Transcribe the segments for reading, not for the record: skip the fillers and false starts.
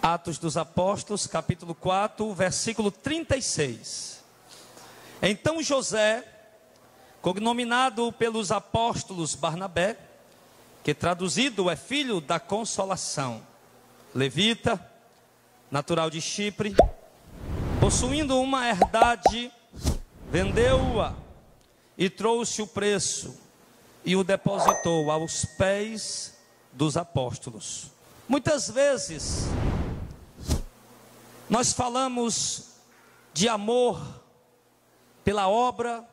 Atos dos Apóstolos, capítulo 4, versículo 36. Então José, cognominado pelos apóstolos Barnabé, que traduzido é filho da consolação, levita, natural de Chipre, possuindo uma herdade, vendeu-a e trouxe o preço e o depositou aos pés dos apóstolos. Muitas vezes nós falamos de amor pela obra,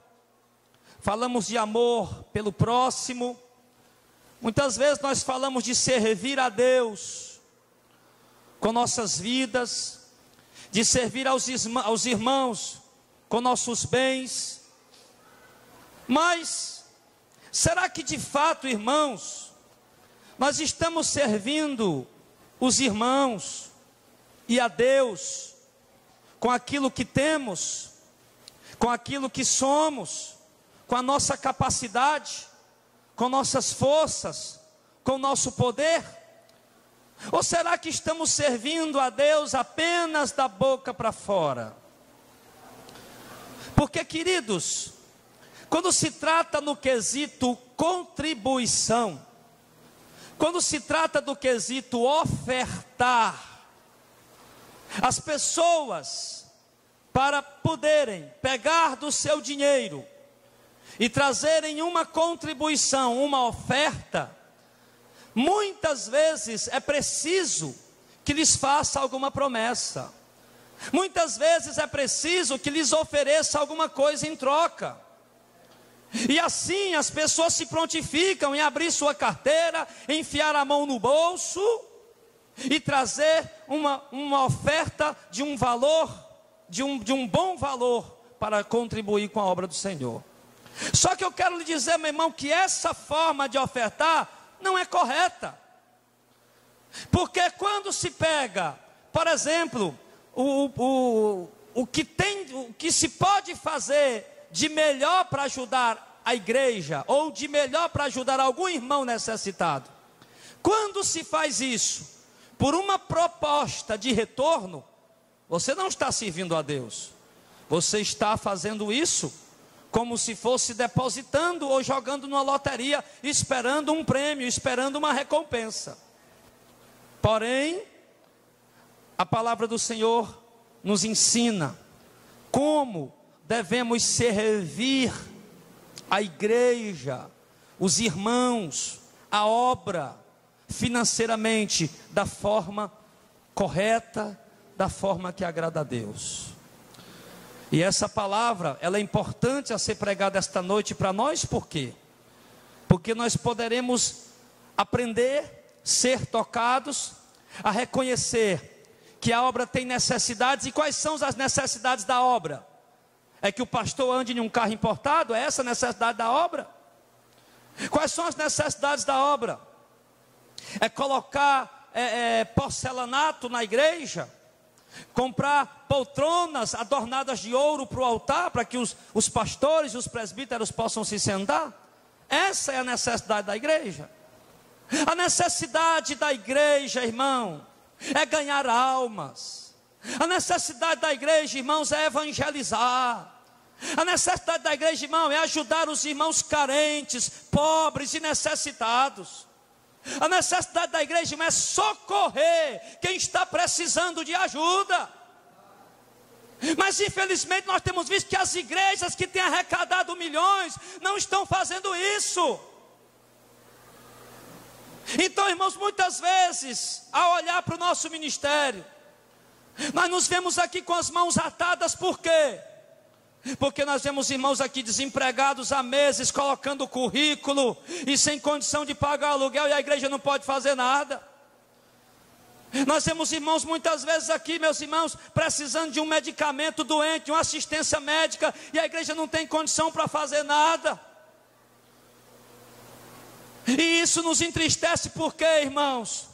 falamos de amor pelo próximo, muitas vezes nós falamos de servir a Deus com nossas vidas, de servir aos irmãos com nossos bens, mas será que de fato, irmãos, nós estamos servindo os irmãos e a Deus com aquilo que temos, com aquilo que somos, com a nossa capacidade, com nossas forças, com o nosso poder? Ou será que estamos servindo a Deus apenas da boca para fora? Porque, queridos, quando se trata no quesito contribuição, quando se trata do quesito ofertar, as pessoas, para poderem pegar do seu dinheiro e trazerem uma contribuição, uma oferta, muitas vezes é preciso que lhes faça alguma promessa. Muitas vezes é preciso que lhes ofereça alguma coisa em troca. E assim as pessoas se prontificam em abrir sua carteira, enfiar a mão no bolso e trazer uma oferta de um valor, de um bom valor, para contribuir com a obra do Senhor. Só que eu quero lhe dizer, meu irmão, que essa forma de ofertar não é correta. Porque quando se pega, por exemplo, o que se pode fazer de melhor para ajudar a igreja, ou de melhor para ajudar algum irmão necessitado, quando se faz isso por uma proposta de retorno, você não está servindo a Deus, você está fazendo isso como se fosse depositando ou jogando numa loteria, esperando um prêmio, esperando uma recompensa. Porém, a palavra do Senhor nos ensina como devemos servir a igreja, os irmãos, a obra, financeiramente, da forma correta, da forma que agrada a Deus. E essa palavra, ela é importante a ser pregada esta noite para nós, por quê? Porque nós poderemos aprender, ser tocados, a reconhecer que a obra tem necessidades. E quais são as necessidades da obra? É que o pastor ande em um carro importado? É essa a necessidade da obra? Quais são as necessidades da obra? É colocar porcelanato na igreja? Comprar poltronas adornadas de ouro para o altar, para que os pastores e os presbíteros possam se sentar? Essa é a necessidade da igreja. A necessidade da igreja, irmão, é ganhar almas. A necessidade da igreja, irmãos, é evangelizar. A necessidade da igreja, irmão, é ajudar os irmãos carentes, pobres e necessitados. A necessidade da igreja, irmão, é socorrer quem está precisando de ajuda. Mas infelizmente nós temos visto que as igrejas que têm arrecadado milhões não estão fazendo isso. Então, irmãos, muitas vezes, ao olhar para o nosso ministério, nós nos vemos aqui com as mãos atadas. Por quê? Porque nós vemos irmãos aqui desempregados há meses, colocando currículo e sem condição de pagar aluguel, e a igreja não pode fazer nada. Nós temos irmãos muitas vezes aqui, meus irmãos, precisando de um medicamento, doente, de uma assistência médica, e a igreja não tem condição para fazer nada. E isso nos entristece. Por quê, irmãos?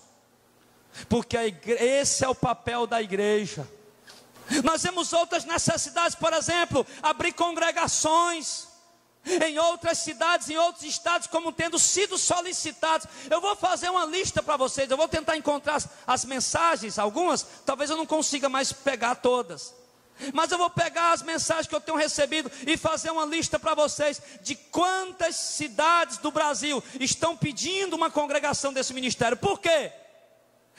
Porque esse é o papel da igreja. Nós temos outras necessidades, por exemplo, abrir congregações. em outras cidades, em outros estados, como tendo sido solicitados. Eu vou fazer uma lista para vocês, eu vou tentar encontrar as mensagens, algumas, talvez eu não consiga mais pegar todas, mas eu vou pegar as mensagens que eu tenho recebido e fazer uma lista para vocês, de quantas cidades do Brasil estão pedindo uma congregação desse ministério. Por quê?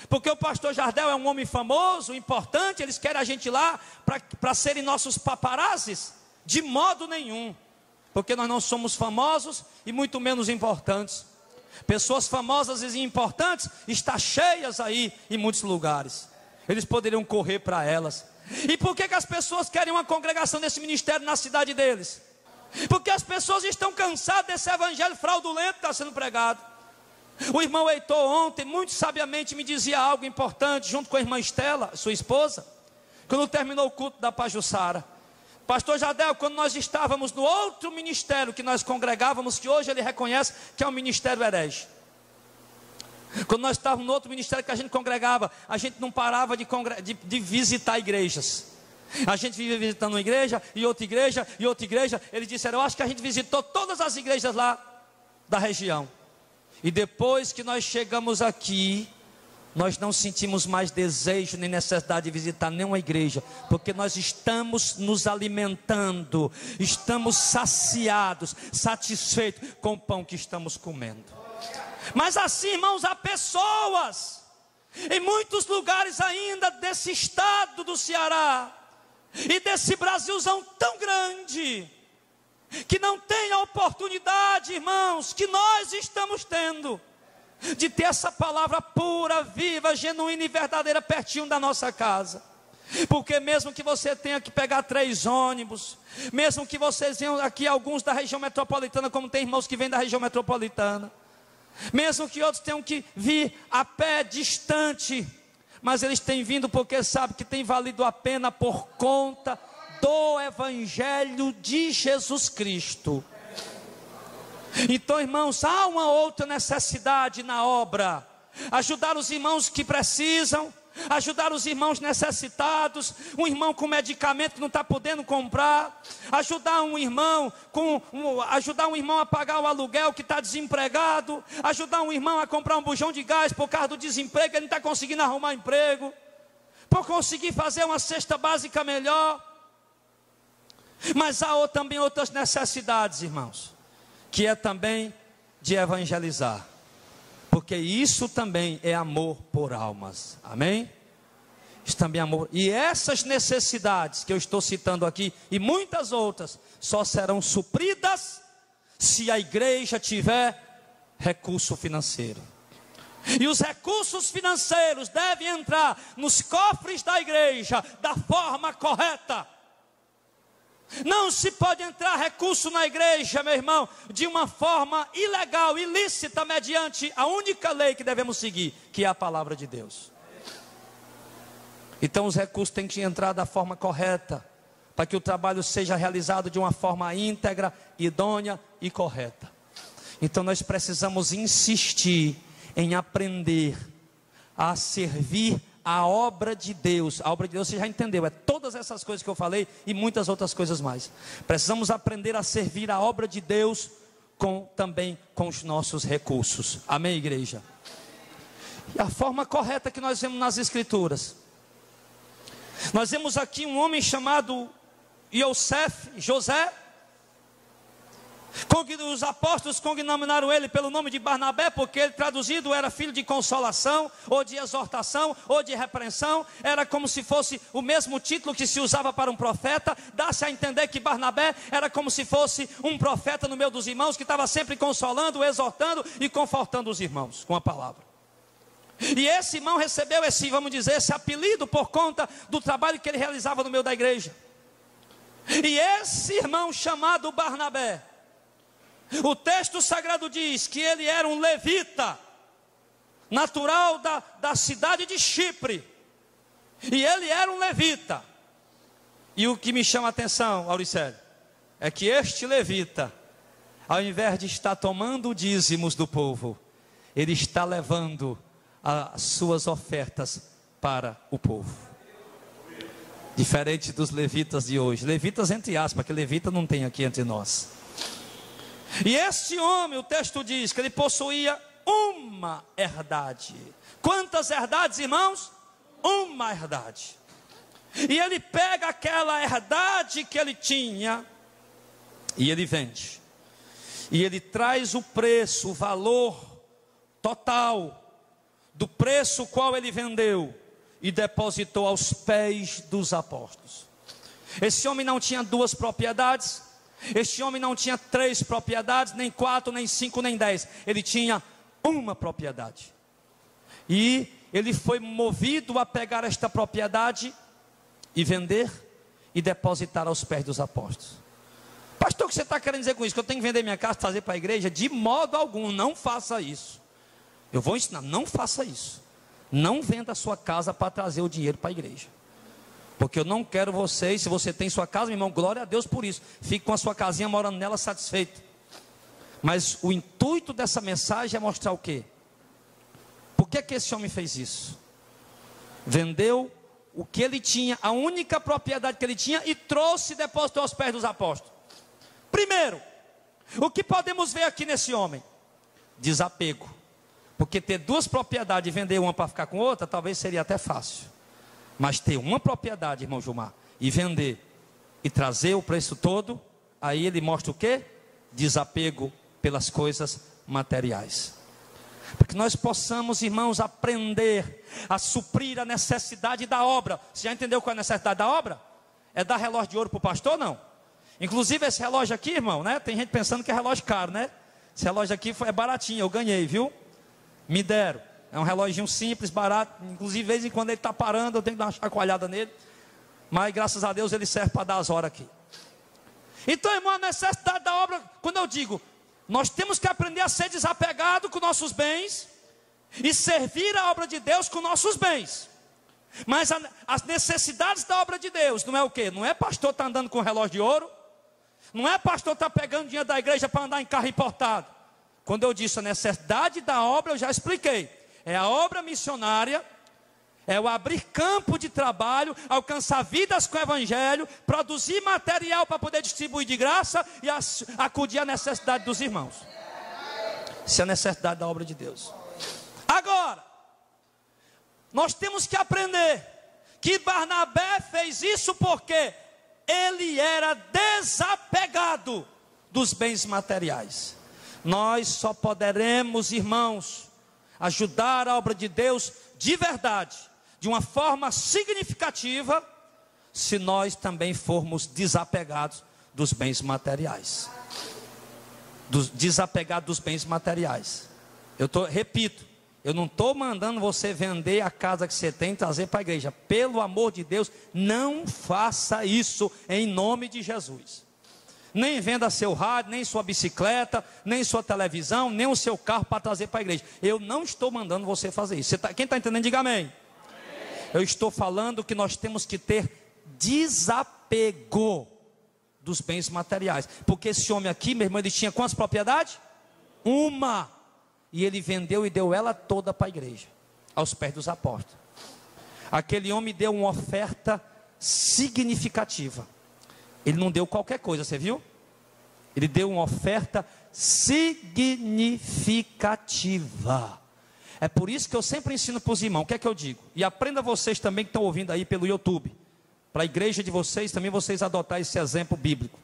Porque o pastor Jardel é um homem famoso, importante, eles querem a gente lá para serem nossos paparazzis? De modo nenhum. Porque nós não somos famosos e muito menos importantes. Pessoas famosas e importantes estão cheias aí em muitos lugares. Eles poderiam correr para elas. E por que as pessoas querem uma congregação desse ministério na cidade deles? Porque as pessoas estão cansadas desse evangelho fraudulento que está sendo pregado. O irmão Heitor ontem, muito sabiamente, me dizia algo importante, junto com a irmã Estela, sua esposa, quando terminou o culto da Pajuçara. Pastor Jardel, quando nós estávamos no outro ministério que nós congregávamos, que hoje ele reconhece que é um ministério herege. Quando nós estávamos no outro ministério que a gente congregava, a gente não parava de visitar igrejas. A gente vivia visitando uma igreja e outra igreja e outra igreja. Ele disse, eu acho que a gente visitou todas as igrejas lá da região. E depois que nós chegamos aqui, nós não sentimos mais desejo nem necessidade de visitar nenhuma igreja, porque nós estamos nos alimentando, estamos saciados, satisfeitos com o pão que estamos comendo. Mas assim, irmãos, há pessoas em muitos lugares ainda desse estado do Ceará e desse Brasilzão tão grande, que não tem a oportunidade, irmãos, que nós estamos tendo, de ter essa palavra pura, viva, genuína e verdadeira pertinho da nossa casa. Porque mesmo que você tenha que pegar 3 ônibus, mesmo que vocês venham aqui, alguns da região metropolitana, como tem irmãos que vêm da região metropolitana, mesmo que outros tenham que vir a pé distante, mas eles têm vindo porque sabem que tem valido a pena por conta do Evangelho de Jesus Cristo. Então, irmãos, há uma outra necessidade na obra: ajudar os irmãos que precisam, ajudar os irmãos necessitados, um irmão com medicamento que não está podendo comprar, ajudar um irmão a pagar o aluguel que está desempregado, ajudar um irmão a comprar um bujão de gás por causa do desemprego, ele não está conseguindo arrumar emprego, por conseguir fazer uma cesta básica melhor. Mas há também outras necessidades, irmãos, que é também de evangelizar, porque isso também é amor por almas, amém? Isso também é amor, e essas necessidades que eu estou citando aqui, e muitas outras, só serão supridas se a igreja tiver recurso financeiro. E os recursos financeiros devem entrar nos cofres da igreja da forma correta. Não se pode entrar recurso na igreja, meu irmão, de uma forma ilegal, ilícita, mediante a única lei que devemos seguir, que é a palavra de Deus. Então os recursos têm que entrar da forma correta, para que o trabalho seja realizado de uma forma íntegra, idônea e correta. Então nós precisamos insistir em aprender a servir a obra de Deus. A obra de Deus você já entendeu, é todas essas coisas que eu falei e muitas outras coisas mais. Precisamos aprender a servir a obra de Deus também com os nossos recursos, amém, igreja? E a forma correta que nós vemos nas escrituras, nós vemos aqui um homem chamado José, os apóstolos cognominaram ele pelo nome de Barnabé, porque ele traduzido era filho de consolação, ou de exortação, ou de repreensão. Era como se fosse o mesmo título que se usava para um profeta. Dá-se a entender que Barnabé era como se fosse um profeta no meio dos irmãos, que estava sempre consolando, exortando e confortando os irmãos com a palavra. E esse irmão recebeu esse apelido por conta do trabalho que ele realizava no meio da igreja. E esse irmão chamado Barnabé, o texto sagrado diz que ele era um levita, natural da cidade de Chipre. E ele era um levita. E o que me chama a atenção, Auricélio, é que este levita, ao invés de estar tomando dízimos do povo, ele está levando as suas ofertas para o povo. Diferente dos levitas de hoje. Levitas entre aspas, porque levita não tem aqui entre nós. E este homem, o texto diz que ele possuía uma herdade. Quantas herdades, irmãos? Uma herdade. E ele pega aquela herdade que ele tinha e ele vende. E ele traz o preço, o valor total do preço qual ele vendeu e depositou aos pés dos apóstolos. Esse homem não tinha 2 propriedades, este homem não tinha 3 propriedades, nem 4, nem 5, nem 10. Ele tinha uma propriedade. E ele foi movido a pegar esta propriedade e vender e depositar aos pés dos apóstolos. Pastor, o que você está querendo dizer com isso? Que eu tenho que vender minha casa e trazer para a igreja? De modo algum, não faça isso. Eu vou ensinar, não faça isso. Não venda a sua casa para trazer o dinheiro para a igreja. Porque eu não quero vocês, se você tem sua casa, meu irmão, glória a Deus por isso. Fique com a sua casinha morando nela satisfeito. Mas o intuito dessa mensagem é mostrar o quê? Por que esse homem fez isso? Vendeu o que ele tinha, a única propriedade que ele tinha, e trouxe e depositou aos pés dos apóstolos. Primeiro, o que podemos ver aqui nesse homem? Desapego. Porque ter 2 propriedades e vender uma para ficar com outra, talvez seria até fácil. Mas ter uma propriedade, irmão Gilmar, e vender e trazer o preço todo, aí ele mostra o quê? Desapego pelas coisas materiais. Para que nós possamos, irmãos, aprender a suprir a necessidade da obra. Você já entendeu qual é a necessidade da obra? É dar relógio de ouro para o pastor? Não. Inclusive esse relógio aqui, irmão, né? Tem gente pensando que é relógio caro, né? Esse relógio aqui é baratinho, eu ganhei, viu? Me deram. É um reloginho simples, barato. Inclusive, de vez em quando ele está parando, eu tenho que dar uma chacoalhada nele. Mas graças a Deus ele serve para dar as horas aqui. Então, irmão, a necessidade da obra, quando eu digo, nós temos que aprender a ser desapegado com nossos bens e servir a obra de Deus com nossos bens. Mas as necessidades da obra de Deus não é o quê? Não é pastor estar andando com relógio de ouro. Não é pastor estar pegando dinheiro da igreja para andar em carro importado. Quando eu disse a necessidade da obra, eu já expliquei. É a obra missionária, é o abrir campo de trabalho, alcançar vidas com o evangelho, produzir material para poder distribuir de graça e acudir à necessidade dos irmãos. Isso é a necessidade da obra de Deus. Agora, nós temos que aprender que Barnabé fez isso porque ele era desapegado dos bens materiais. Nós só poderemos, irmãos, ajudar a obra de Deus de verdade, de uma forma significativa, se nós também formos desapegados dos bens materiais. Desapegados dos bens materiais. Repito, eu não estou mandando você vender a casa que você tem e trazer para a igreja. Pelo amor de Deus, não faça isso em nome de Jesus. Nem venda seu rádio, nem sua bicicleta, nem sua televisão, nem o seu carro para trazer para a igreja. Eu não estou mandando você fazer isso. Quem está entendendo, diga amém. Amém. Eu estou falando que nós temos que ter desapego dos bens materiais. Porque esse homem aqui, meu irmão, ele tinha quantas propriedades? Uma. E ele vendeu e deu ela toda para a igreja, aos pés dos apóstolos. Aquele homem deu uma oferta significativa. Ele não deu qualquer coisa, você viu? Ele deu uma oferta significativa. É por isso que eu sempre ensino para os irmãos. O que é que eu digo? E aprenda vocês também que estão ouvindo aí pelo YouTube. Para a igreja de vocês, também vocês adotar esse exemplo bíblico.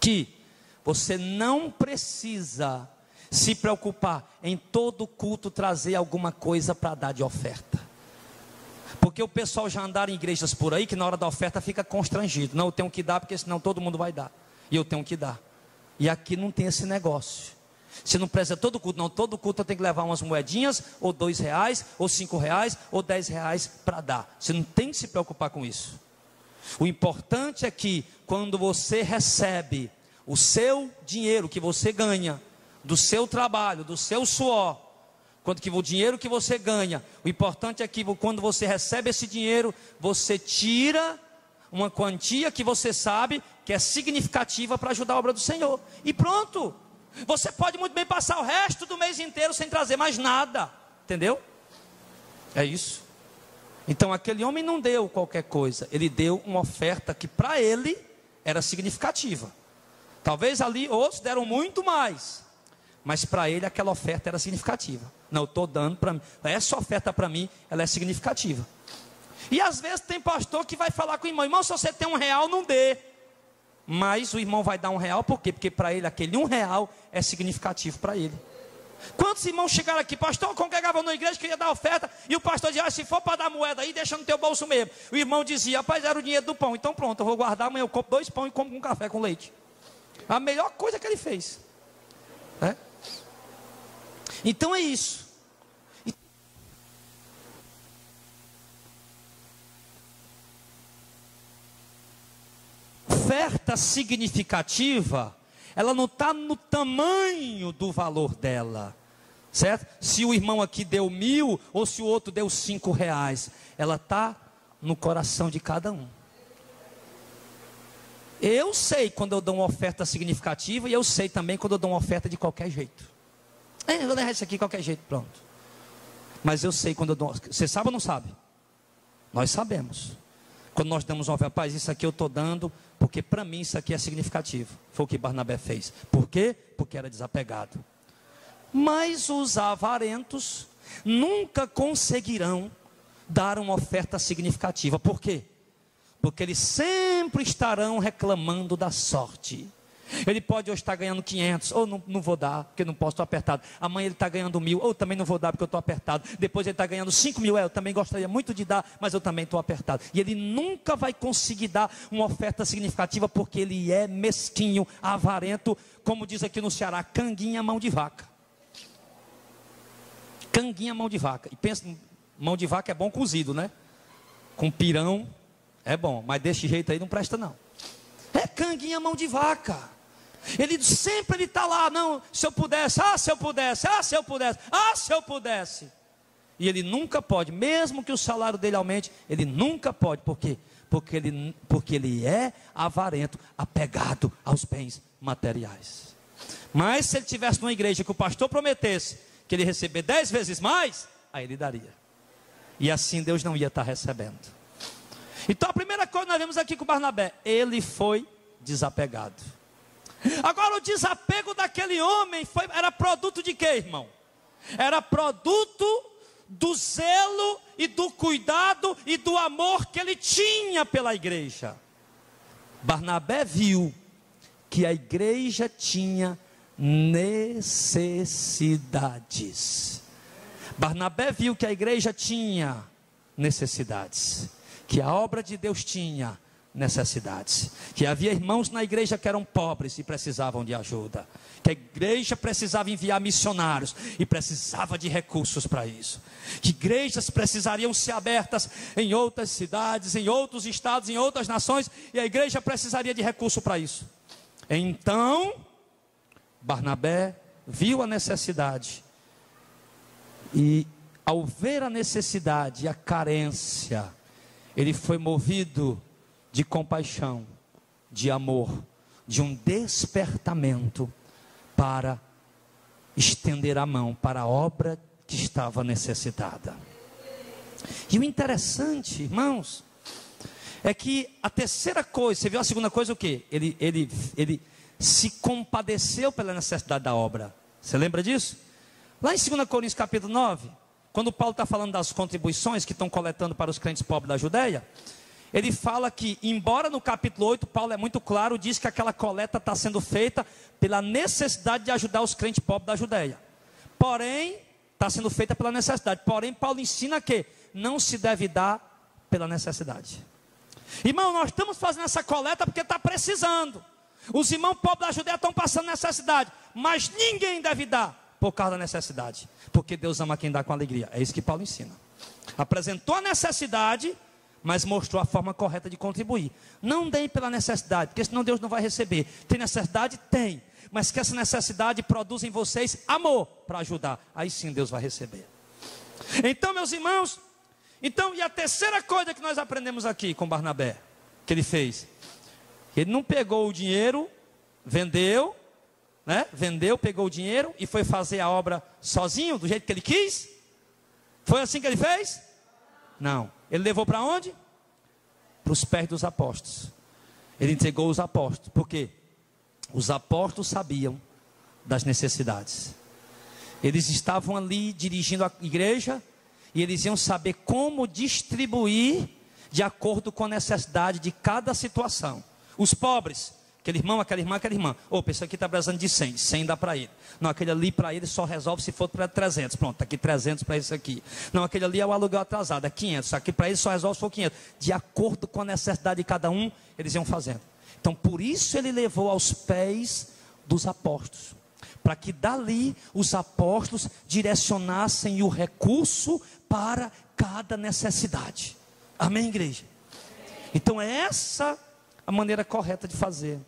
Que você não precisa se preocupar em todo culto trazer alguma coisa para dar de oferta. Porque o pessoal já andar em igrejas por aí, que na hora da oferta fica constrangido. Não, eu tenho que dar, porque senão todo mundo vai dar. E eu tenho que dar. E aqui não tem esse negócio. Você não precisa todo culto, não. Todo culto eu tenho que levar umas moedinhas, ou R$2, ou R$5, ou R$10 para dar. Você não tem que se preocupar com isso. O importante é que quando você recebe o seu dinheiro que você ganha, do seu trabalho, do seu suor, quando que o dinheiro que você ganha, o importante é que quando você recebe esse dinheiro, você tira uma quantia que você sabe que é significativa para ajudar a obra do Senhor. E pronto. Você pode muito bem passar o resto do mês inteiro sem trazer mais nada. Entendeu? É isso. Então aquele homem não deu qualquer coisa. Ele deu uma oferta que para ele era significativa. Talvez ali outros deram muito mais, mas para ele aquela oferta era significativa. Não, eu estou dando para mim, essa oferta para mim, ela é significativa. E às vezes tem pastor que vai falar com o irmão: irmão, se você tem R$1, não dê. Mas o irmão vai dar R$1, por quê? Porque para ele aquele R$1 é significativo para ele. Quantos irmãos chegaram aqui: pastor, eu congregava na igreja, queria dar oferta, e o pastor dizia: se for para dar moeda aí, deixa no teu bolso mesmo. O irmão dizia: rapaz, era o dinheiro do pão, então pronto, eu vou guardar, amanhã eu compro 2 pão e como com café com leite. A melhor coisa que ele fez, né? Então é isso. Oferta significativa, ela não está no tamanho do valor dela, certo? Se o irmão aqui deu 1.000 ou se o outro deu R$5, ela está no coração de cada um. Eu sei quando eu dou uma oferta significativa, e eu sei também quando eu dou uma oferta de qualquer jeito. Eu vou deixar isso aqui de qualquer jeito, pronto. Mas eu sei quando eu dou. Você sabe ou não sabe? Nós sabemos. Quando nós damos uma oferta: rapaz, isso aqui eu estou dando porque para mim isso aqui é significativo. Foi o que Barnabé fez. Por quê? Porque era desapegado. Mas os avarentos nunca conseguirão dar uma oferta significativa. Por quê? Porque eles sempre estarão reclamando da sorte. Ele pode hoje estar ganhando 500, ou não vou dar, porque não posso, estou apertado. Amanhã ele está ganhando 1.000, ou também não vou dar, porque eu estou apertado. Depois ele está ganhando 5.000, eu também gostaria muito de dar, mas eu também estou apertado. E ele nunca vai conseguir dar uma oferta significativa, porque ele é mesquinho, avarento, como diz aqui no Ceará, canguinha mão de vaca. Canguinha mão de vaca. E pensa, mão de vaca é bom cozido, né? Com pirão é bom, mas desse jeito aí não presta não. É canguinha mão de vaca. Ele sempre está lá: não, se eu pudesse, se eu pudesse, se eu pudesse, se eu pudesse. E ele nunca pode, mesmo que o salário dele aumente, ele nunca pode. Por quê? Porque ele é avarento, apegado aos bens materiais. Mas se ele tivesse numa igreja que o pastor prometesse que ele ia receber 10 vezes mais, aí ele daria. E assim Deus não ia estar recebendo. Então a primeira coisa que nós vemos aqui com Barnabé: ele foi desapegado. Agora o desapego daquele homem era produto de quê, irmão? Era produto do zelo e do cuidado e do amor que ele tinha pela igreja. Barnabé viu que a igreja tinha necessidades. Barnabé viu que a igreja tinha necessidades, que a obra de Deus tinha necessidades, que havia irmãos na igreja que eram pobres e precisavam de ajuda, que a igreja precisava enviar missionários e precisava de recursos para isso, que igrejas precisariam ser abertas em outras cidades, em outros estados, em outras nações, e a igreja precisaria de recurso para isso. Então Barnabé viu a necessidade, e ao ver a necessidade e a carência, ele foi movido de compaixão, de amor, de um despertamento para estender a mão para a obra que estava necessitada. E o interessante, irmãos, é que a terceira coisa, você viu a segunda coisa o quê? Ele se compadeceu pela necessidade da obra. Você lembra disso? Lá em 2 Coríntios capítulo 9, quando Paulo está falando das contribuições que estão coletando para os crentes pobres da Judeia, ele fala que, embora no capítulo 8, Paulo é muito claro, diz que aquela coleta está sendo feita pela necessidade de ajudar os crentes pobres da Judeia. Porém, está sendo feita pela necessidade. Porém, Paulo ensina que não se deve dar pela necessidade. Irmão, nós estamos fazendo essa coleta porque está precisando. Os irmãos pobres da Judeia estão passando necessidade, mas ninguém deve dar por causa da necessidade, porque Deus ama quem dá com alegria. É isso que Paulo ensina. Apresentou a necessidade, mas mostrou a forma correta de contribuir. Não deem pela necessidade, porque senão Deus não vai receber. Tem necessidade? Tem. Mas que essa necessidade produza em vocês amor para ajudar. Aí sim Deus vai receber. Então, meus irmãos, e a terceira coisa que nós aprendemos aqui com Barnabé, que ele fez, ele não pegou o dinheiro, vendeu, né? Vendeu, pegou o dinheiro e foi fazer a obra sozinho, do jeito que ele quis. Foi assim que ele fez? Não. Ele levou para onde? Para os pés dos apóstolos. Ele entregou os apóstolos. Por quê? Os apóstolos sabiam das necessidades. Eles estavam ali dirigindo a igreja e eles iam saber como distribuir de acordo com a necessidade de cada situação. Os pobres, aquele irmão, aquela irmã, aquela irmã. Opa, esse aqui está precisando de 100, 100 dá para ele. Não, aquele ali para ele só resolve se for para 300. Pronto, está aqui 300 para esse aqui. Não, aquele ali é o aluguel atrasado, é 500. Aqui para ele só resolve se for 500. De acordo com a necessidade de cada um, eles iam fazendo. Então, por isso ele levou aos pés dos apóstolos. Para que dali os apóstolos direcionassem o recurso para cada necessidade. Amém, igreja? Então é essa a maneira correta de fazer.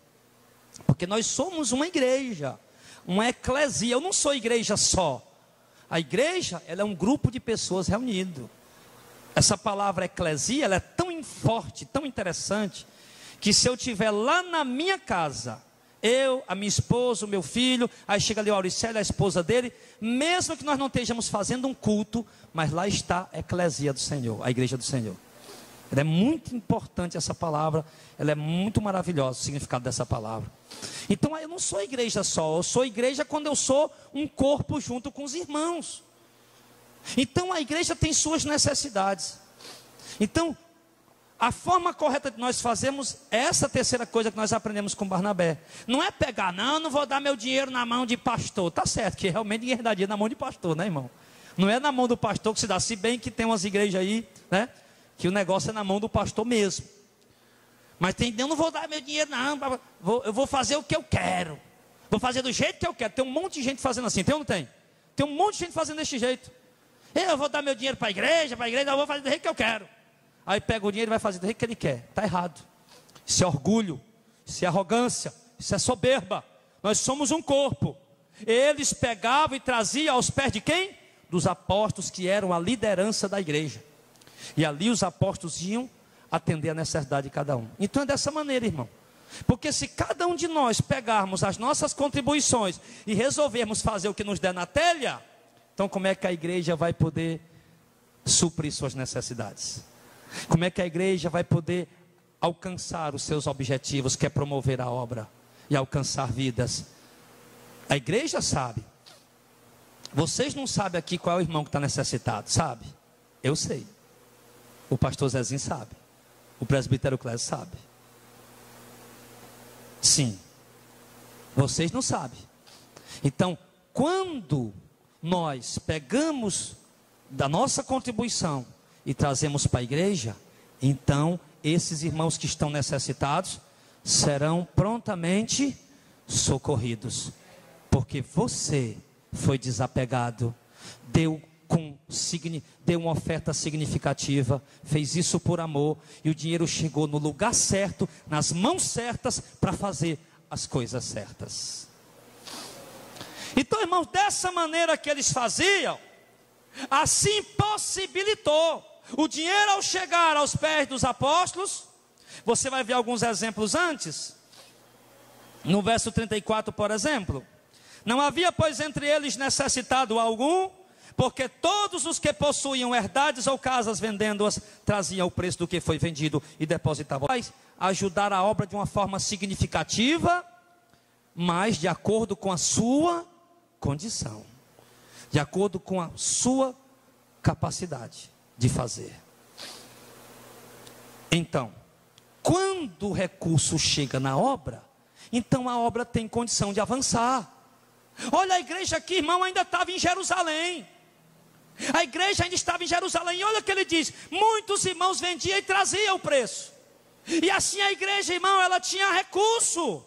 Porque nós somos uma igreja, uma eclesia. Eu não sou igreja só. A igreja, ela é um grupo de pessoas reunido. Essa palavra eclesia, ela é tão forte, tão interessante, que se eu estiver lá na minha casa, eu, a minha esposa, o meu filho, aí chega ali o Auricélio, a esposa dele, mesmo que nós não estejamos fazendo um culto, mas lá está a eclesia do Senhor, a igreja do Senhor. Ela é muito importante essa palavra, ela é muito maravilhosa o significado dessa palavra. Então eu não sou igreja só, eu sou igreja quando eu sou um corpo junto com os irmãos. Então a igreja tem suas necessidades. Então a forma correta de nós fazermos é essa terceira coisa que nós aprendemos com Barnabé. Não é pegar, não vou dar meu dinheiro na mão de pastor. Tá certo, que realmente ninguém dá dinheiro na mão de pastor, né, irmão? Não é na mão do pastor que se dá, se bem que tem umas igrejas aí, né, que o negócio é na mão do pastor mesmo. Mas tem, eu não vou dar meu dinheiro não, eu vou fazer o que eu quero. Vou fazer do jeito que eu quero. Tem um monte de gente fazendo assim, tem ou não tem? Tem um monte de gente fazendo desse jeito. Eu vou dar meu dinheiro para a igreja, eu vou fazer do jeito que eu quero. Aí pega o dinheiro e vai fazer do jeito que ele quer. Está errado. Isso é orgulho, isso é arrogância, isso é soberba. Nós somos um corpo. Eles pegavam e traziam aos pés de quem? Dos apóstolos, que eram a liderança da igreja. E ali os apóstolos iam atender a necessidade de cada um. Então é dessa maneira, irmão. Porque se cada um de nós pegarmos as nossas contribuições e resolvermos fazer o que nos der na telha, então como é que a igreja vai poder suprir suas necessidades? Como é que a igreja vai poder alcançar os seus objetivos, que é promover a obra e alcançar vidas? A igreja sabe. Vocês não sabem aqui qual é o irmão que está necessitado, sabe? Eu sei. O pastor Zezinho sabe. O presbítero Clésio sabe. Sim. Vocês não sabem. Então, quando nós pegamos da nossa contribuição e trazemos para a igreja, então esses irmãos que estão necessitados serão prontamente socorridos. Porque você foi desapegado, deu uma oferta significativa, fez isso por amor, e o dinheiro chegou no lugar certo, nas mãos certas, para fazer as coisas certas. Então, irmãos, dessa maneira que eles faziam, assim possibilitou o dinheiro ao chegar aos pés dos apóstolos. Você vai ver alguns exemplos antes. No verso 34, por exemplo: não havia, pois, entre eles necessitado algum, porque todos os que possuíam herdades ou casas, vendendo-as, traziam o preço do que foi vendido e depositavam. Ajudar a obra de uma forma significativa, mas de acordo com a sua condição, de acordo com a sua capacidade de fazer. Então, quando o recurso chega na obra, então a obra tem condição de avançar. Olha, a igreja aqui, irmão, ainda estava em Jerusalém. A igreja ainda estava em Jerusalém. E olha o que ele diz: muitos irmãos vendiam e traziam o preço. E assim a igreja, irmão, ela tinha recurso.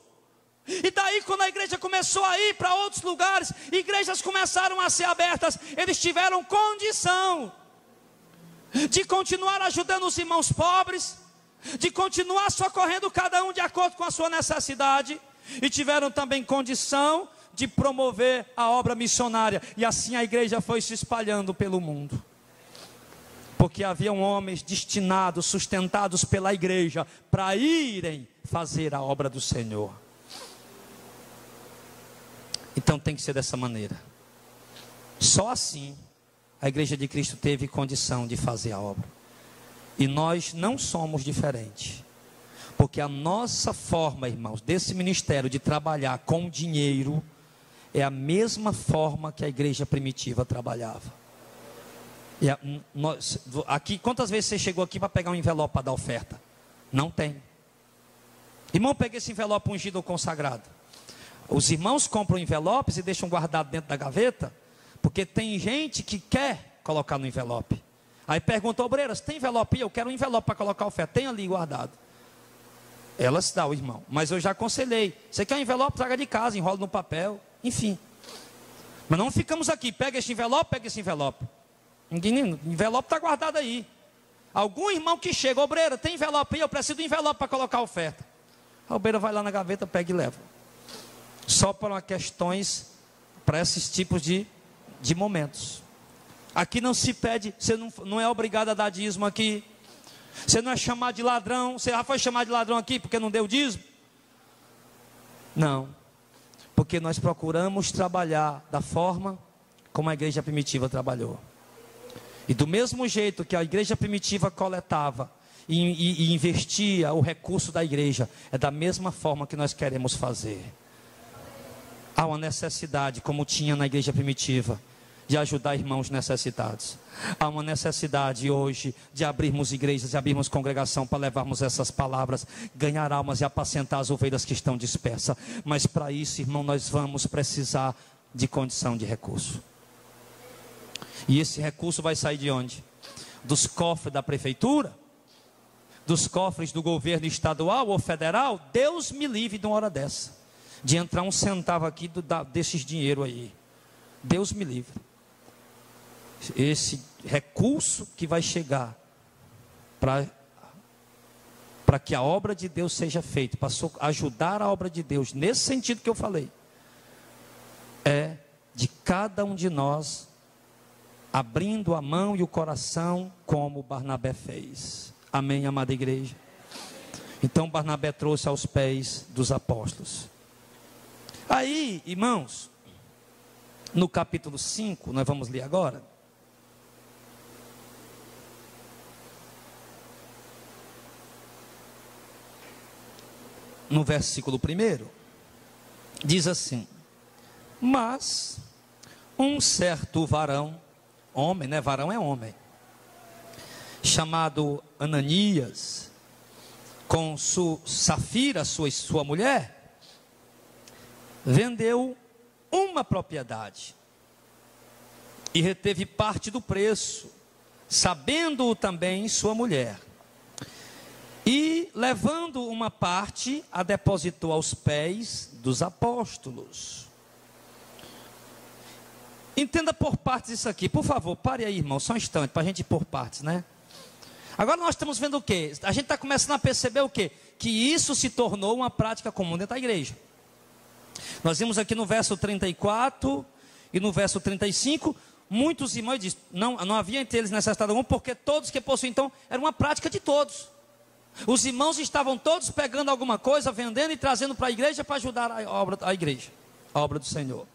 E daí, quando a igreja começou a ir para outros lugares, igrejas começaram a ser abertas, eles tiveram condição de continuar ajudando os irmãos pobres, de continuar socorrendo cada um de acordo com a sua necessidade, e tiveram também condição de promover a obra missionária. E assim a igreja foi se espalhando pelo mundo, porque haviam homens destinados, sustentados pela igreja, para irem fazer a obra do Senhor. Então tem que ser dessa maneira. Só assim a igreja de Cristo teve condição de fazer a obra. E nós não somos diferentes. Porque a nossa forma, irmãos, desse ministério de trabalhar com dinheiro é a mesma forma que a igreja primitiva trabalhava. Aqui, quantas vezes você chegou aqui para pegar um envelope para dar oferta? Não tem. Irmão, pega esse envelope ungido ou consagrado. Os irmãos compram envelopes e deixam guardado dentro da gaveta, porque tem gente que quer colocar no envelope. Aí pergunta, obreiras, tem envelope aí? Eu quero um envelope para colocar a oferta. Tem ali guardado. Elas dão, irmão. Mas eu já aconselhei. Você quer um envelope? Traga de casa, enrola no papel. Enfim. Mas não ficamos aqui. Pega esse envelope, pega esse envelope. O envelope está guardado aí. Algum irmão que chega, obreira, tem envelope aí? Eu preciso de envelope para colocar a oferta. A obreira vai lá na gaveta, pega e leva. Só para questões, para esses tipos de momentos. Aqui não se pede, você não é obrigado a dar dízimo aqui. Você não é chamado de ladrão. Você já foi chamado de ladrão aqui porque não deu dízimo? Não. Porque nós procuramos trabalhar da forma como a igreja primitiva trabalhou. E do mesmo jeito que a igreja primitiva coletava e investia o recurso da igreja, é da mesma forma que nós queremos fazer. Há uma necessidade, como tinha na igreja primitiva, de ajudar irmãos necessitados. Há uma necessidade hoje de abrirmos igrejas, de abrirmos congregação para levarmos essas palavras, ganhar almas e apacentar as ovelhas que estão dispersas. Mas para isso, irmão, nós vamos precisar de condição de recurso. E esse recurso vai sair de onde? Dos cofres da prefeitura? Dos cofres do governo estadual ou federal? Deus me livre de uma hora dessa, de entrar um centavo aqui desses dinheiro aí. Deus me livre. Esse recurso que vai chegar para que a obra de Deus seja feita, para ajudar a obra de Deus, nesse sentido que eu falei, é de cada um de nós abrindo a mão e o coração como Barnabé fez. Amém, amada igreja? Então Barnabé trouxe aos pés dos apóstolos. Aí, irmãos, no capítulo 5, nós vamos ler agora. No versículo 1, diz assim: mas um certo varão, homem, né? Varão é homem, chamado Ananias, com Safira, sua mulher, vendeu uma propriedade e reteve parte do preço, sabendo-o também sua mulher. E levando uma parte, a depositou aos pés dos apóstolos. Entenda por partes isso aqui, por favor, pare aí, irmão, só um instante, para a gente ir por partes, né? Agora nós estamos vendo o quê? A gente está começando a perceber o quê? Que isso se tornou uma prática comum dentro da igreja. Nós vimos aqui no verso 34 e no verso 35, muitos irmãos dizem, não havia entre eles necessidade alguma, porque todos que possuíam, então, era uma prática de todos. Os irmãos estavam todos pegando alguma coisa, vendendo e trazendo para a igreja para ajudar a igreja, a obra do Senhor.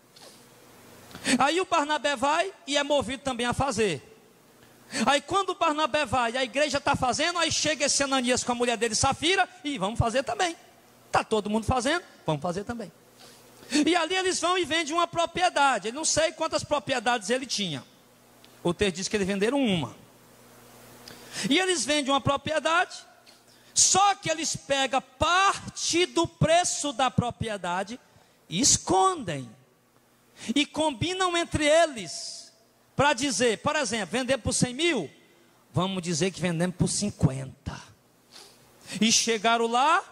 Aí o Barnabé vai e é movido também a fazer. Aí quando o Barnabé vai e a igreja está fazendo, aí chega esse Ananias com a mulher dele, Safira, e vamos fazer também. Está todo mundo fazendo, vamos fazer também. E ali eles vão e vendem uma propriedade. Eu não sei quantas propriedades ele tinha. O texto diz que eles venderam uma. E eles vendem uma propriedade, só que eles pegam parte do preço da propriedade e escondem. E combinam entre eles para dizer, por exemplo, vender por 100 mil, vamos dizer que vendemos por 50. E chegaram lá,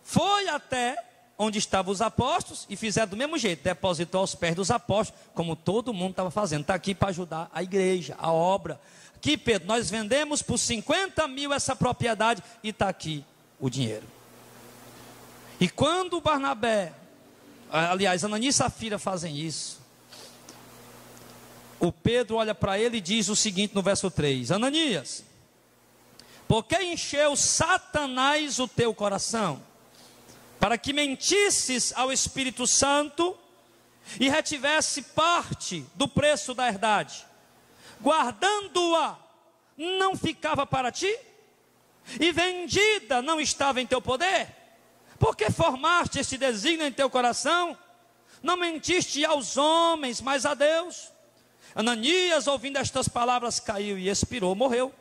foi até onde estavam os apóstolos e fizeram do mesmo jeito, depositou aos pés dos apóstolos, como todo mundo estava fazendo. Está aqui para ajudar a igreja, a obra. Aqui, Pedro, nós vendemos por 50 mil essa propriedade e está aqui o dinheiro. E quando Barnabé, aliás, Ananias e Safira fazem isso, o Pedro olha para ele e diz o seguinte no verso 3: Ananias, por que encheu Satanás o teu coração, para que mentisses ao Espírito Santo e retivesse parte do preço da herdade? Guardando-a, não ficava para ti? e vendida não estava em teu poder? Por que formaste este desígnio em teu coração? Não mentiste aos homens, mas a Deus. Ananias, ouvindo estas palavras, caiu e expirou, morreu.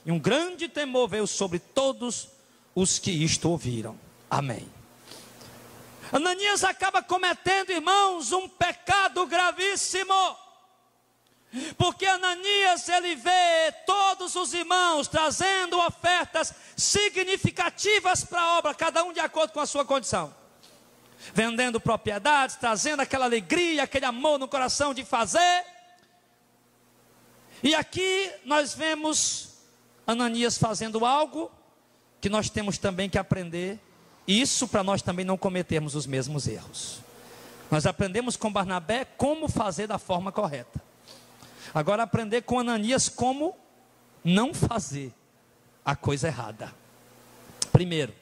E um grande temor veio sobre todos os que isto ouviram. Amém. Ananias acaba cometendo, irmãos, um pecado gravíssimo. Porque Ananias, ele vê todos os irmãos trazendo ofertas significativas para a obra, cada um de acordo com a sua condição. Vendendo propriedades, trazendo aquela alegria, aquele amor no coração de fazer. E aqui nós vemos Ananias fazendo algo que nós temos também que aprender. Isso para nós também não cometermos os mesmos erros. Nós aprendemos com Barnabé como fazer da forma correta. Agora aprender com Ananias como não fazer a coisa errada. Primeiro,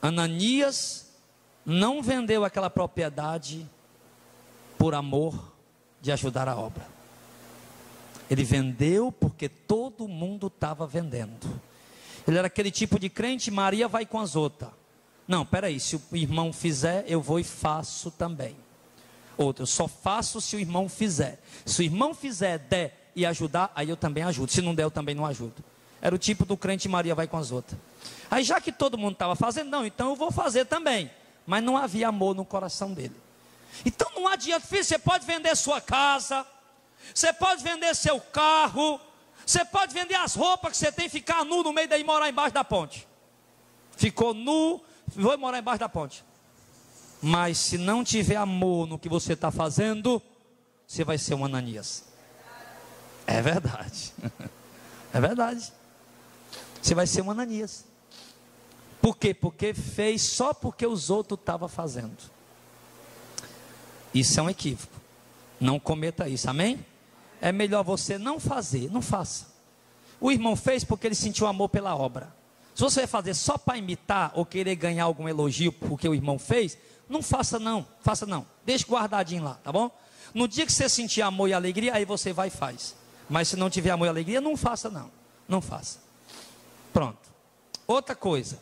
Ananias não vendeu aquela propriedade por amor de ajudar a obra. Ele vendeu porque todo mundo estava vendendo. Ele era aquele tipo de crente, Maria vai com as outras. Não, peraí, se o irmão fizer, eu vou e faço também. Outro, eu só faço se o irmão fizer. Se o irmão fizer, der e ajudar, aí eu também ajudo. Se não der, eu também não ajudo. Era o tipo do crente Maria vai com as outras. Aí já que todo mundo estava fazendo, não, então eu vou fazer também. Mas não havia amor no coração dele. Então não adianta, filho, você pode vender sua casa, você pode vender seu carro, você pode vender as roupas que você tem, ficar nu no meio daí e morar embaixo da ponte. Ficou nu, vou morar embaixo da ponte. Mas se não tiver amor no que você está fazendo, você vai ser um Ananias. É verdade. É verdade. Você vai ser um Ananias. Por quê? Porque fez só porque os outros estavam fazendo. Isso é um equívoco. Não cometa isso, amém? É melhor você não fazer, não faça. O irmão fez porque ele sentiu amor pela obra. Se você vai fazer só para imitar ou querer ganhar algum elogio porque o irmão fez, não faça não, faça não. Deixe guardadinho lá, tá bom? No dia que você sentir amor e alegria, aí você vai e faz. Mas se não tiver amor e alegria, não faça não. Não faça. Pronto. Outra coisa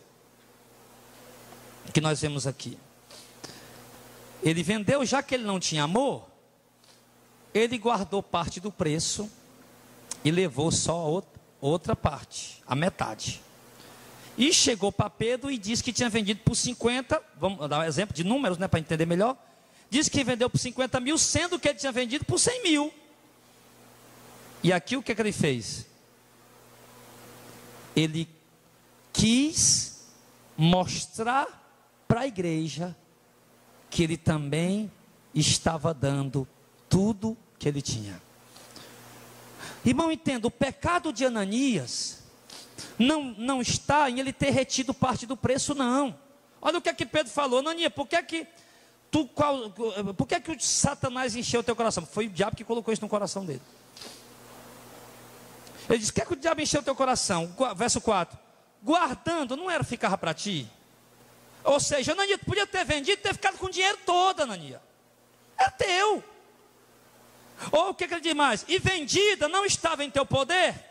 que nós vemos aqui. Ele vendeu, já que ele não tinha amor, ele guardou parte do preço e levou só outra parte, a metade. E chegou para Pedro e disse que tinha vendido por 50, vamos dar um exemplo de números, né, para entender melhor. Disse que vendeu por 50 mil, sendo que ele tinha vendido por 100 mil. E aqui o que ele fez? Ele quis mostrar para a igreja que ele também estava dando tudo que ele tinha. Irmão, entenda, o pecado de Ananias não está em ele ter retido parte do preço, não. Olha o que Pedro falou. Ananias, por que o Satanás encheu o teu coração? Foi o diabo que colocou isso no coração dele. Ele disse, o que o diabo encheu o teu coração? Verso 4, guardando, não era ficava para ti? Ou seja, Ananias, podia ter vendido e ter ficado com o dinheiro todo, Ananias. É teu. Ou o que ele diz mais? E vendida não estava em teu poder?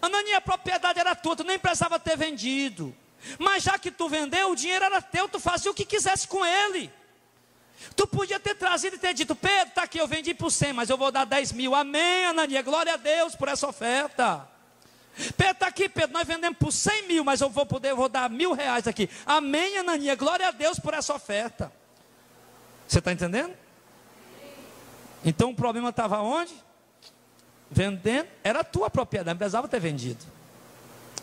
Ananias, a propriedade era tua, tu nem precisava ter vendido. Mas já que tu vendeu, o dinheiro era teu, tu fazia o que quisesse com ele. Tu podia ter trazido e ter dito, Pedro, está aqui, eu vendi por 100, mas eu vou dar 10 mil. Amém, Ananias, glória a Deus por essa oferta. Pedro, está aqui, Pedro, nós vendemos por 100 mil, mas eu vou dar R$1.000 aqui. Amém, Ananias, glória a Deus por essa oferta. Você está entendendo? Então o problema estava onde? Vendendo, era a tua propriedade, não precisava ter vendido.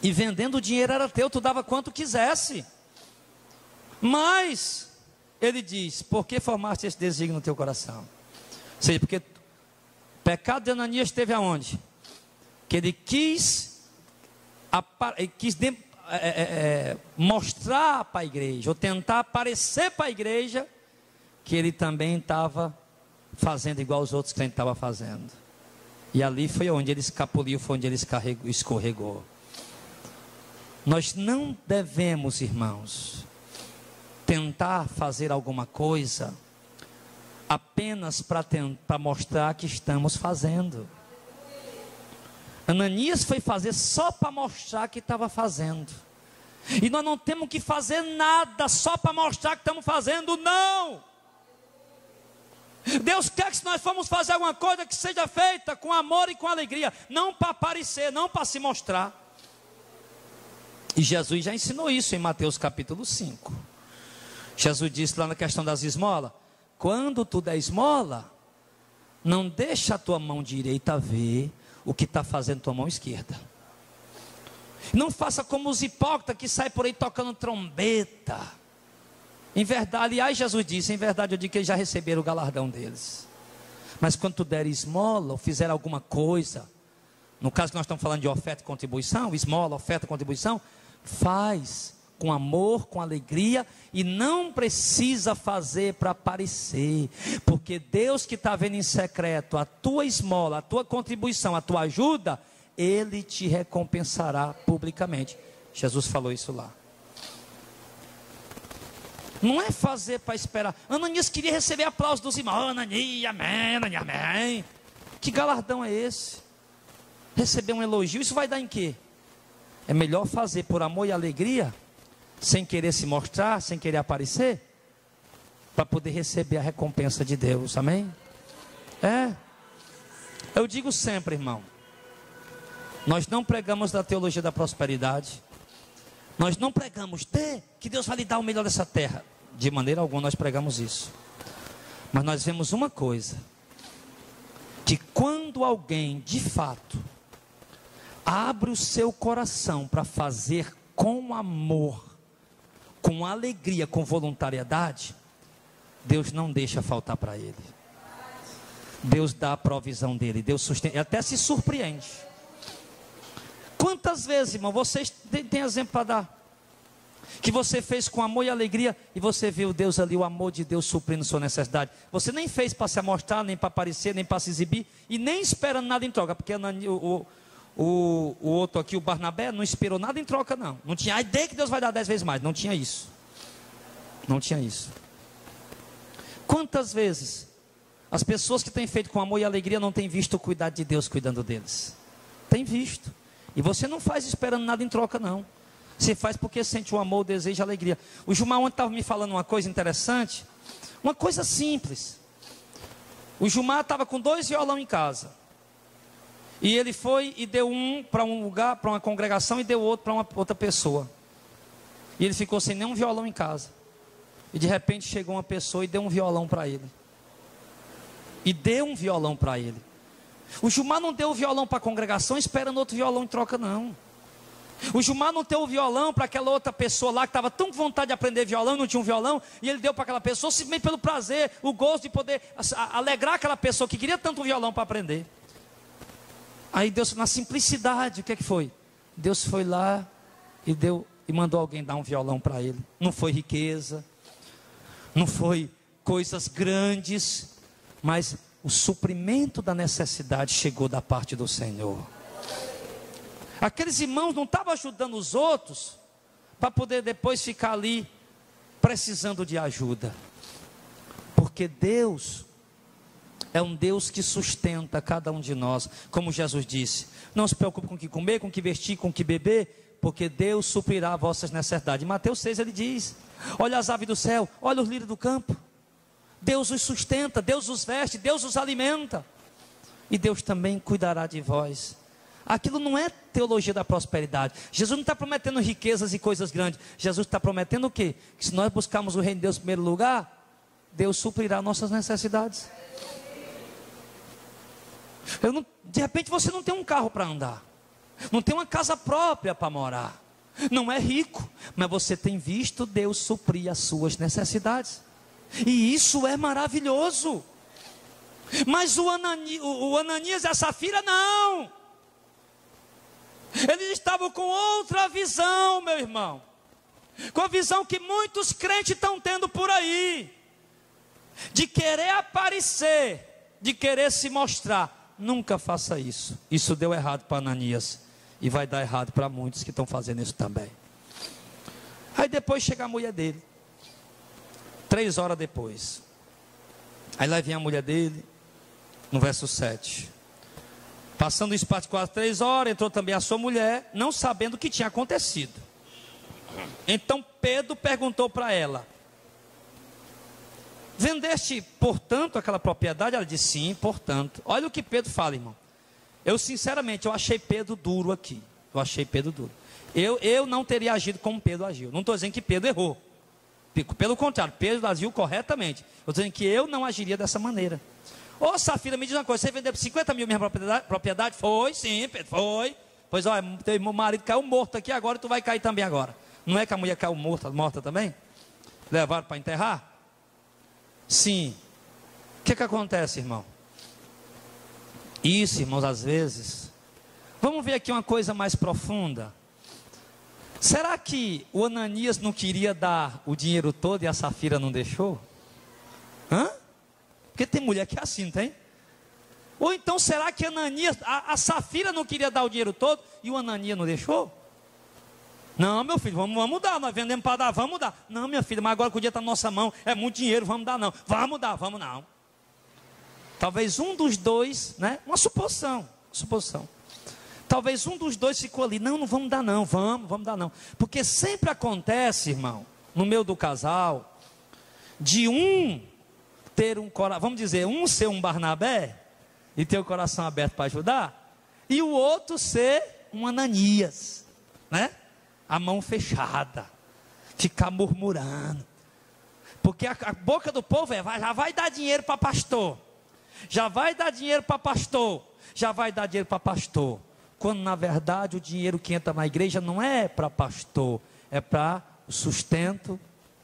E vendendo o dinheiro era teu, tu dava quanto quisesse. Mas ele diz, por que formaste esse desígnio no teu coração? Ou seja, porque o pecado de Ananias esteve aonde? Que ele quis mostrar para a igreja, ou tentar aparecer para a igreja, que ele também estava fazendo igual os outros crentes estavam fazendo. E ali foi onde ele escapuliu, foi onde ele escorregou. Nós não devemos, irmãos, tentar fazer alguma coisa apenas para mostrar que estamos fazendo. Ananias foi fazer só para mostrar que estava fazendo. E nós não temos que fazer nada só para mostrar que estamos fazendo, não. Deus quer que se nós formos fazer alguma coisa, que seja feita com amor e com alegria, não para aparecer, não para se mostrar. E Jesus já ensinou isso em Mateus capítulo 5. Jesus disse lá na questão das esmolas: quando tu der esmola, não deixa a tua mão direita ver o que está fazendo tua mão esquerda. Não faça como os hipócritas que saem por aí tocando trombeta. Em verdade, aliás, Jesus disse, em verdade eu digo que eles já receberam o galardão deles. Mas quando tu der esmola, ou fizer alguma coisa, no caso que nós estamos falando de oferta e contribuição, esmola, oferta e contribuição, faz com amor, com alegria, e não precisa fazer para aparecer, porque Deus que está vendo em secreto a tua esmola, a tua contribuição, a tua ajuda, Ele te recompensará publicamente. Jesus falou isso lá. Não é fazer para esperar. Ananias queria receber aplausos dos irmãos. Ananias, amém, Ananias, amém. Que galardão é esse? Receber um elogio, isso vai dar em quê? É melhor fazer por amor e alegria, sem querer se mostrar, sem querer aparecer, para poder receber a recompensa de Deus, amém? Eu digo sempre, irmão, nós não pregamos da teologia da prosperidade, nós não pregamos que Deus vai lhe dar o melhor dessa terra, de maneira alguma nós pregamos isso, mas nós vemos uma coisa, que quando alguém de fato abre o seu coração para fazer com amor, com alegria, com voluntariedade, Deus não deixa faltar para ele. Deus dá a provisão dele, Deus sustenta, e até se surpreende. Quantas vezes, irmão, vocês têm exemplo para dar, que você fez com amor e alegria, e você viu Deus ali, o amor de Deus suprindo sua necessidade. Você nem fez para se amostrar, nem para aparecer, nem para se exibir, e nem esperando nada em troca, porque o outro aqui, o Barnabé, não esperou nada em troca, não. Não tinha a ideia que Deus vai dar 10 vezes mais. Não tinha isso. Não tinha isso. Quantas vezes as pessoas que têm feito com amor e alegria não têm visto o cuidado de Deus cuidando deles? Tem visto. E você não faz esperando nada em troca, não. Você faz porque sente o amor, o desejo e a alegria. O Gilmar ontem estava me falando uma coisa interessante. Uma coisa simples. O Gilmar estava com 2 violão em casa. E ele foi e deu um para um lugar, para uma congregação, e deu outro para uma outra pessoa. E ele ficou sem nenhum violão em casa. E de repente chegou uma pessoa e deu um violão para ele. E deu um violão para ele. O Gilmar não deu o violão para a congregação esperando outro violão em troca, não. O Gilmar não deu o violão para aquela outra pessoa lá que estava tão com vontade de aprender violão, não tinha um violão, e ele deu para aquela pessoa simplesmente pelo prazer, o gosto de poder alegrar aquela pessoa que queria tanto um violão para aprender. Aí Deus, na simplicidade, o que é que foi? Deus foi lá e deu, e mandou alguém dar um violão para ele. Não foi riqueza, não foi coisas grandes, mas o suprimento da necessidade chegou da parte do Senhor. Aqueles irmãos não estavam ajudando os outros para poder depois ficar ali precisando de ajuda, porque Deus é um Deus que sustenta cada um de nós, como Jesus disse: não se preocupe com o que comer, com o que vestir, com o que beber, porque Deus suprirá vossas necessidades. Em Mateus 6 ele diz: olha as aves do céu, olha os lírios do campo, Deus os sustenta, Deus os veste, Deus os alimenta, e Deus também cuidará de vós. Aquilo não é teologia da prosperidade. Jesus não está prometendo riquezas e coisas grandes. Jesus está prometendo o quê? Que se nós buscarmos o reino de Deus em primeiro lugar, Deus suprirá nossas necessidades. De repente você não tem um carro para andar, não tem uma casa própria para morar, não é rico, mas você tem visto Deus suprir as suas necessidades, e isso é maravilhoso. Mas o Ananias e a Safira não, eles estavam com outra visão, meu irmão, com a visão que muitos crentes estão tendo por aí, de querer aparecer, de querer se mostrar. Nunca faça isso. Isso deu errado para Ananias, e vai dar errado para muitos que estão fazendo isso também. Aí depois chega a mulher dele, 3 horas depois. Aí lá vem a mulher dele, no verso 7. Passando isso para quase 3 horas, entrou também a sua mulher, não sabendo o que tinha acontecido. Então Pedro perguntou para ela: vendeste, portanto, aquela propriedade? Ela disse: sim, portanto. Olha o que Pedro fala, irmão. Eu, sinceramente, eu achei Pedro duro aqui. Eu achei Pedro duro. Eu não teria agido como Pedro agiu. Não estou dizendo que Pedro errou. Pelo contrário, Pedro agiu corretamente. Eu estou dizendo que eu não agiria dessa maneira. Ô Safira, me diz uma coisa: você vendeu por 50 mil minha propriedade? Foi, sim, Pedro, foi. Pois olha, teu marido caiu morto aqui agora e tu vai cair também agora. Não é que a mulher caiu morta também? Levaram para enterrar? Sim. O que acontece, irmão? Isso, irmãos, às vezes. Vamos ver aqui uma coisa mais profunda. Será que o Ananias não queria dar o dinheiro todo e a Safira não deixou? Hã? Porque tem mulher que é assim, tem? Ou então será que Ananias, a Safira não queria dar o dinheiro todo e o Ananias não deixou? Não, meu filho, vamos dar, nós vendemos para dar, vamos dar. Não, minha filha, mas agora que o dia está na nossa mão, é muito dinheiro, vamos dar não. Vamos dar, vamos não. Talvez um dos dois, né? Uma suposição. Talvez um dos dois ficou ali: não vamos dar não, vamos dar não. Porque sempre acontece, irmão, no meio do casal, de um ter um coração, vamos dizer, um ser um Barnabé e ter o coração aberto para ajudar, e o outro ser um Ananias, né? A mão fechada, ficar murmurando. Porque a boca do povo já vai dar dinheiro para pastor, já vai dar dinheiro para pastor, já vai dar dinheiro para pastor. Quando na verdade o dinheiro que entra na igreja não é para pastor, é para o sustento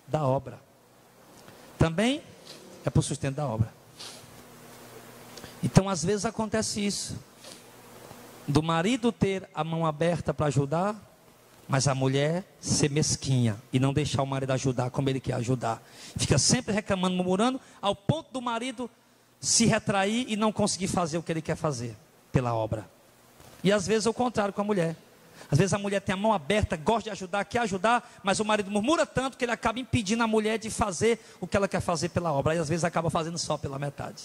da obra. Também é para o sustento da obra. Então às vezes acontece isso, do marido ter a mão aberta para ajudar, mas a mulher ser mesquinha e não deixar o marido ajudar como ele quer ajudar. Fica sempre reclamando, murmurando, ao ponto do marido se retrair e não conseguir fazer o que ele quer fazer pela obra. E às vezes é o contrário com a mulher. Às vezes a mulher tem a mão aberta, gosta de ajudar, quer ajudar, mas o marido murmura tanto que ele acaba impedindo a mulher de fazer o que ela quer fazer pela obra. E às vezes acaba fazendo só pela metade.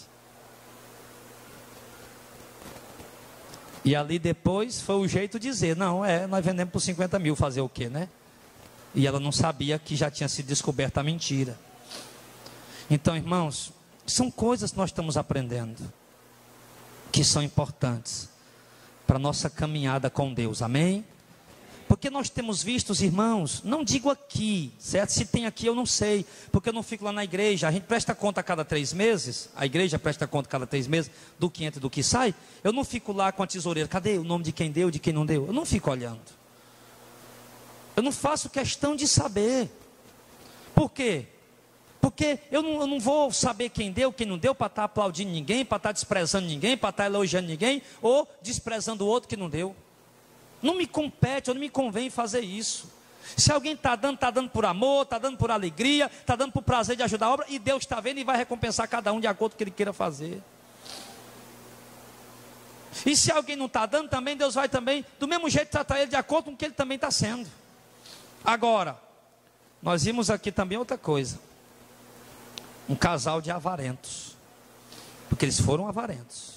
E ali depois foi o jeito de dizer: não, nós vendemos por 50 mil, fazer o quê, né? E ela não sabia que já tinha sido descoberta a mentira. Então, irmãos, são coisas que nós estamos aprendendo, que são importantes para a nossa caminhada com Deus, amém? Porque nós temos visto, irmãos, não digo aqui, certo? Se tem aqui eu não sei, porque eu não fico lá na igreja. A gente presta conta a cada 3 meses, a igreja presta conta a cada 3 meses, do que entra e do que sai. Eu não fico lá com a tesoureira: cadê o nome de quem deu, de quem não deu? Eu não fico olhando. Eu não faço questão de saber. Por quê? Porque eu não vou saber quem deu, quem não deu, para estar aplaudindo ninguém, para estar desprezando ninguém, para estar elogiando ninguém, ou desprezando o outro que não deu. Não me compete, ou não me convém fazer isso. Se alguém está dando por amor, está dando por alegria, está dando por prazer de ajudar a obra, e Deus está vendo e vai recompensar cada um de acordo com o que Ele queira fazer. E se alguém não está dando também, Deus vai também, do mesmo jeito, tratar ele de acordo com o que ele também está sendo. Agora, nós vimos aqui também outra coisa: um casal de avarentos, porque eles foram avarentos,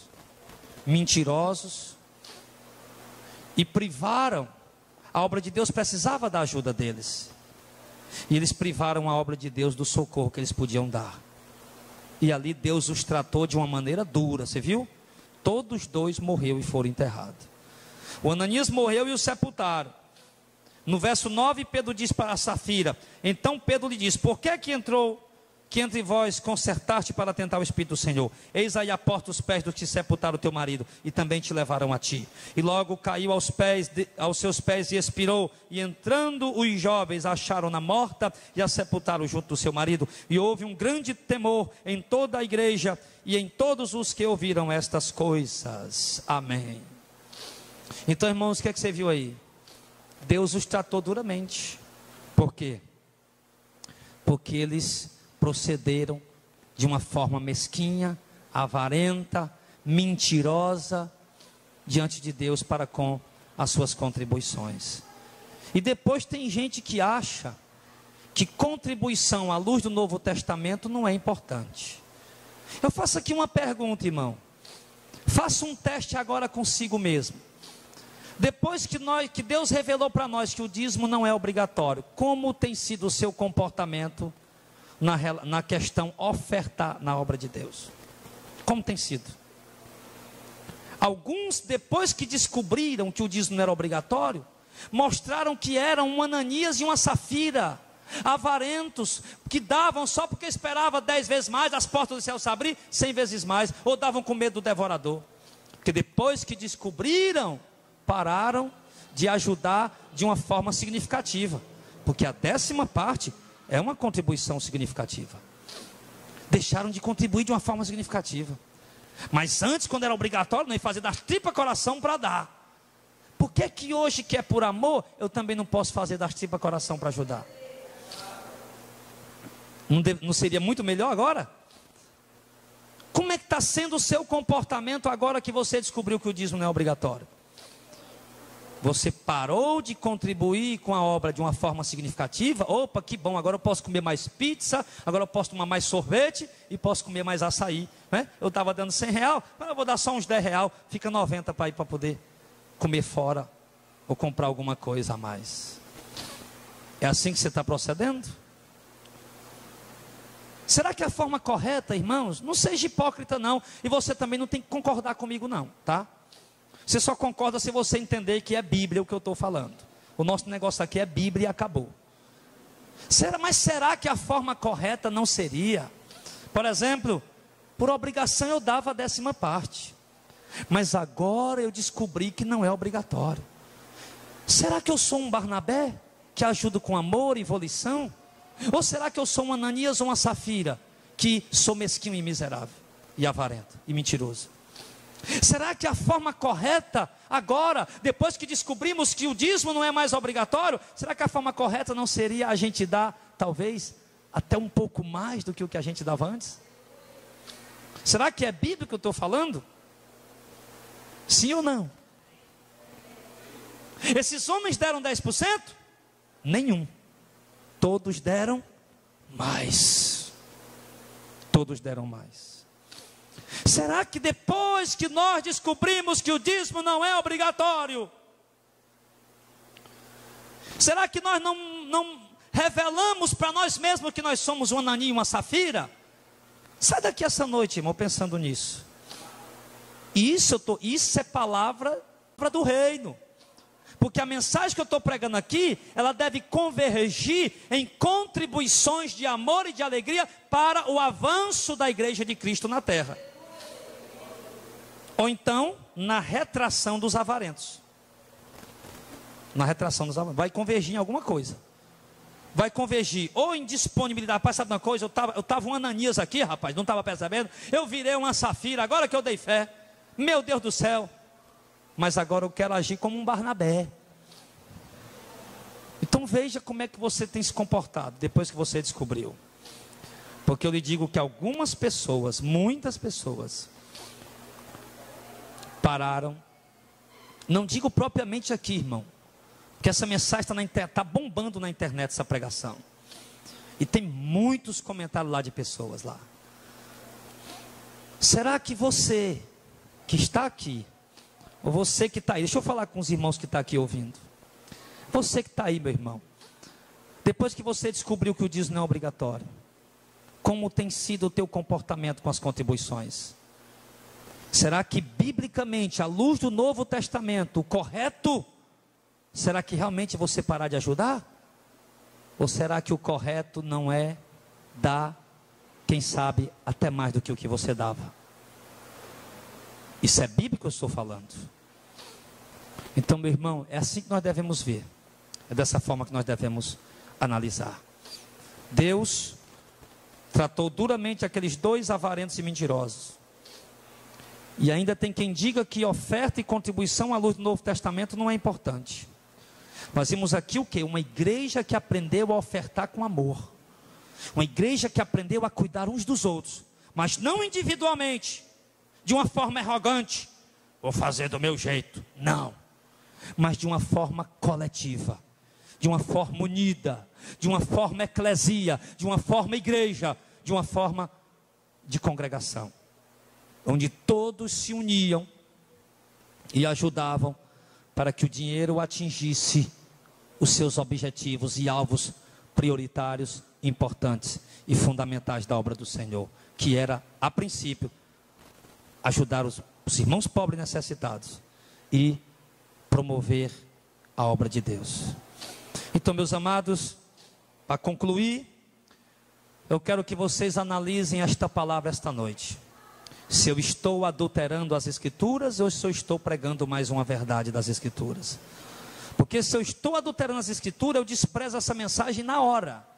mentirosos, e privaram a obra de Deus. Precisava da ajuda deles, e eles privaram a obra de Deus do socorro que eles podiam dar. E ali Deus os tratou de uma maneira dura, você viu? Todos dois morreram e foram enterrados. O Ananias morreu e o sepultaram. No verso 9, Pedro diz para a Safira: então Pedro lhe diz: por que é que entre vós concertaste para tentar o Espírito do Senhor? Eis aí a porta os pés dos que sepultaram o teu marido, e também te levaram a ti. E logo caiu aos seus pés e expirou. E entrando os jovens, acharam-na morta e a sepultaram junto do seu marido. E houve um grande temor em toda a igreja e em todos os que ouviram estas coisas. Amém. Então, irmãos, o que é que você viu aí? Deus os tratou duramente. Por quê? Porque eles procederam de uma forma mesquinha, avarenta, mentirosa diante de Deus para com as suas contribuições. E depois tem gente que acha que contribuição à luz do Novo Testamento não é importante. Eu faço aqui uma pergunta, irmão. Faça um teste agora consigo mesmo. Depois que Deus revelou para nós que o dízimo não é obrigatório, como tem sido o seu comportamento na questão ofertar na obra de Deus? Como tem sido? Alguns, depois que descobriram que o dízimo não era obrigatório, mostraram que eram um Ananias e uma Safira, avarentos, que davam só porque esperava 10 vezes mais, as portas do céu se abrir 100 vezes mais, ou davam com medo do devorador. Porque depois que descobriram, pararam de ajudar de uma forma significativa, porque a 10ª parte é uma contribuição significativa. Deixaram de contribuir de uma forma significativa. Mas antes, quando era obrigatório, não ia fazer das tripas coração para dar. Por que que hoje, que é por amor, eu também não posso fazer das tripas coração para ajudar? Não seria muito melhor agora? Como é que está sendo o seu comportamento agora que você descobriu que o dízimo não é obrigatório? Você parou de contribuir com a obra de uma forma significativa? Opa, que bom, agora eu posso comer mais pizza, agora eu posso tomar mais sorvete e posso comer mais açaí, né? Eu estava dando R$100, mas eu vou dar só uns R$10, fica 90 para ir para poder comer fora ou comprar alguma coisa a mais. É assim que você está procedendo? Será que é a forma correta, irmãos? Não seja hipócrita não, e você também não tem que concordar comigo não, tá? Você só concorda se você entender que é Bíblia o que eu estou falando. O nosso negócio aqui é Bíblia e acabou. Mas será que a forma correta não seria? Por exemplo, por obrigação eu dava a 10ª parte. Mas agora eu descobri que não é obrigatório. Será que eu sou um Barnabé que ajudo com amor e volição? Ou será que eu sou um Ananias ou uma Safira que sou mesquinho e miserável e avarento e mentiroso? Será que a forma correta agora, depois que descobrimos que o dízimo não é mais obrigatório, será que a forma correta não seria a gente dar, talvez, até um pouco mais do que o que a gente dava antes? Será que é bíblico que eu estou falando? Sim ou não? Esses homens deram 10%? Nenhum. Todos deram mais. Todos deram mais. Será que depois que nós descobrimos que o dízimo não é obrigatório, será que nós não revelamos para nós mesmos que nós somos um Ananias e uma Safira? Sai daqui essa noite, irmão, pensando nisso. Isso é palavra do reino. Porque a mensagem que eu estou pregando aqui, ela deve convergir em contribuições de amor e de alegria para o avanço da igreja de Cristo na terra. Ou então, na retração dos avarentos. Na retração dos avarentos. Vai convergir em alguma coisa. Vai convergir ou em disponibilidade. Rapaz, sabe uma coisa? Eu estava um Ananias aqui, rapaz, não estava percebendo. Eu virei uma Safira, agora que eu dei fé. Meu Deus do céu. Mas agora eu quero agir como um Barnabé. Então veja como é que você tem se comportado depois que você descobriu. Porque eu lhe digo que algumas pessoas, muitas pessoas, pararam. Não digo propriamente aqui, irmão, porque essa mensagem está bombando na internet, essa pregação. E tem muitos comentários lá de pessoas lá. Será que você que está aqui, ou você que está aí, deixa eu falar com os irmãos que estão aqui ouvindo. Você que está aí, meu irmão, depois que você descobriu que o dízimo não é obrigatório, como tem sido o teu comportamento com as contribuições? Será que biblicamente, à luz do Novo Testamento, o correto, será que realmente você parar de ajudar? Ou será que o correto não é dar, quem sabe, até mais do que o que você dava? Isso é bíblico que eu estou falando. Então, meu irmão, é assim que nós devemos ver. É dessa forma que nós devemos analisar. Deus tratou duramente aqueles 2 avarentos e mentirosos. E ainda tem quem diga que oferta e contribuição à luz do Novo Testamento não é importante. Nós vimos aqui o quê? Uma igreja que aprendeu a ofertar com amor. Uma igreja que aprendeu a cuidar uns dos outros. Mas não individualmente, de uma forma arrogante. Vou fazer do meu jeito. Não. Mas de uma forma coletiva. De uma forma unida. De uma forma eclesia. De uma forma igreja. De uma forma de congregação. onde todos se uniam e ajudavam para que o dinheiro atingisse os seus objetivos e alvos prioritários, importantes e fundamentais da obra do Senhor, que era, a princípio, ajudar os irmãos pobres e necessitados e promover a obra de Deus. Então, meus amados, para concluir, eu quero que vocês analisem esta palavra esta noite. Se eu estou adulterando as Escrituras ou se eu estou pregando mais uma verdade das Escrituras. Porque se eu estou adulterando as Escrituras, eu desprezo essa mensagem na hora.